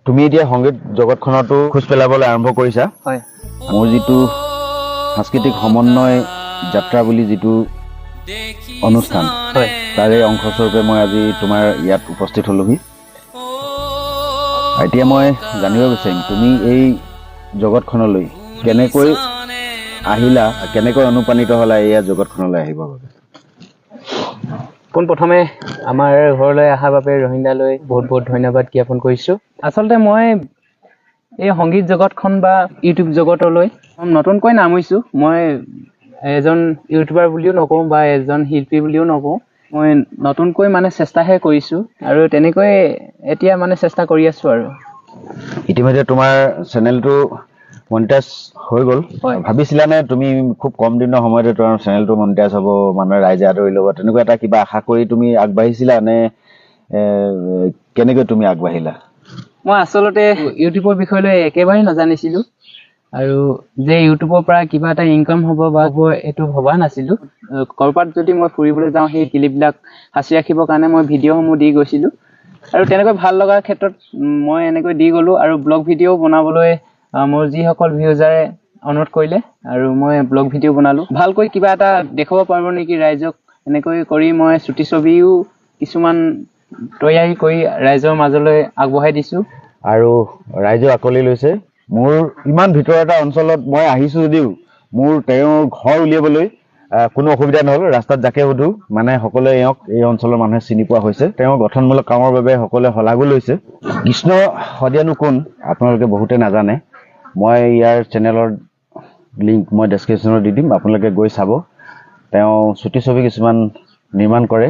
তুমি এতিয়া সংগীত জগতখনতো খোজ পেলাবলৈ আৰম্ভ কৰিছা হয় মোৰ যিটো সাংস্কৃতিক সমন্বয় যাত্ৰা বুলি যিটো অনুষ্ঠান হয় তাৰে অংশস্বৰূপে মই আজি তোমাৰ ইয়াত উপস্থিত হলোহি এতিয়া মই জানিব বিচাৰিম তুমি এই জগতখনলৈ কেনেকৈ আহিলা কেনেকৈ অনুপ্ৰাণিত হ'লা এই জগতখনলৈ আহিবৰ বাবে পোনপ্ৰথমে আমাৰ ঘৰলৈ অহাৰ বাবে ৰহিন্দালৈ বহুত বহুত ধন্যবাদ জ্ঞাপন কৰিছোঁ আচলতে মই এই সংগীত জগতখন বা ইউটিউব জগতলৈ নতুনকৈ নামিছোঁ মই এজন ইউটিউবাৰ বুলিও নকওঁ বা এজন শিল্পী বুলিও নকওঁ মই নতুনকৈ মানে চেষ্টাহে কৰিছোঁ আৰু তেনেকৈ এতিয়া মানে চেষ্টা কৰি আছোঁ আৰু ইতিমধ্যে তোমাৰ চেনেলটো মনিটাইজ হৈ গ'ল ভাবিছিলানে তুমি খুব কম দিনৰ সময়তে তোমাৰ চেনেলটো মনিটাইজ হ'ব মানুহে ৰাইজে আদৰি ল'ব তেনেকুৱা এটা কিবা আশা কৰি তুমি আগবাঢ়িছিলা নে কেনেকৈ তুমি আগবাঢ়িলা মই আচলতে ইউটিউবৰ বিষয়লৈ একেবাৰে নাজানিছিলোঁ আৰু যে ইউটিউবৰ পৰা কিবা এটা ইনকাম হ'ব বা হ'ব এইটো ভবা নাছিলোঁ ক'ৰবাত যদি মই ফুৰিবলৈ যাওঁ সেই ক্লিপবিলাক সাঁচি ৰাখিবৰ কাৰণে মই ভিডিঅ'সমূহ দি গৈছিলোঁ আৰু তেনেকৈ ভাল লগাৰ ক্ষেত্ৰত মই এনেকৈ দি গ'লোঁ আৰু ব্লগ ভিডিঅ' বনাবলৈ মোৰ যিসকল ভিউজাৰে অনুৰোধ কৰিলে আৰু মই ব্লগ ভিডিঅ' বনালোঁ ভালকৈ কিবা এটা দেখুৱাব পাৰিব নেকি ৰাইজক এনেকৈ কৰি মই চুটি ছবিও কিছুমান তৈয়াৰী কৰি ৰাইজৰ মাজলৈ আগবঢ়াই দিছোঁ আৰু ৰাইজে আকোৱালি লৈছে মোৰ ইমান ভিতৰ এটা অঞ্চলত মই আহিছোঁ যদিও মোৰ তেওঁৰ ঘৰ উলিয়াবলৈ কোনো অসুবিধা নহ'ল ৰাস্তাত যাকে সোধো মানে সকলোৱে এওঁক এই অঞ্চলৰ মানুহে চিনি পোৱা হৈছে তেওঁৰ গঠনমূলক কামৰ বাবে সকলোৱে শলাগো লৈছে কৃষ্ণ শদিয়ানো কোন আপোনালোকে বহুতে নাজানে মই ইয়াৰ চেনেলৰ লিংক মই ডেছক্ৰিপশ্যনত দি দিম আপোনালোকে গৈ চাব তেওঁ চুটি ছবি কিছুমান নিৰ্মাণ কৰে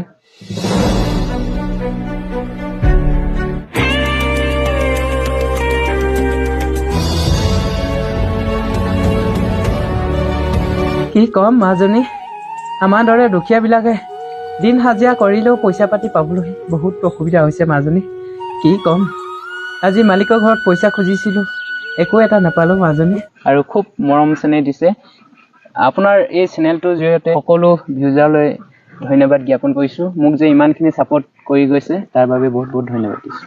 কি ক'ম মাজনী আমাৰ দৰে দুখীয়াবিলাকে দিন হাজিৰা কৰিলেও পইচা পাতি পাবলৈ বহুত অসুবিধা হৈছে মাজনী কি ক'ম আজি মালিকৰ ঘৰত পইচা খুজিছিলোঁ একো এটা নাপালোঁ মাজনী আৰু খুব মৰম চেনেহ দিছে আপোনাৰ এই চেনেলটোৰ জৰিয়তে সকলো ভিউজাৰলৈ ধন্যবাদ জ্ঞাপন কৰিছোঁ মোক যে ইমানখিনি ছাপোৰ্ট কৰি গৈছে তাৰ বাবে বহুত বহুত ধন্যবাদ দিছোঁ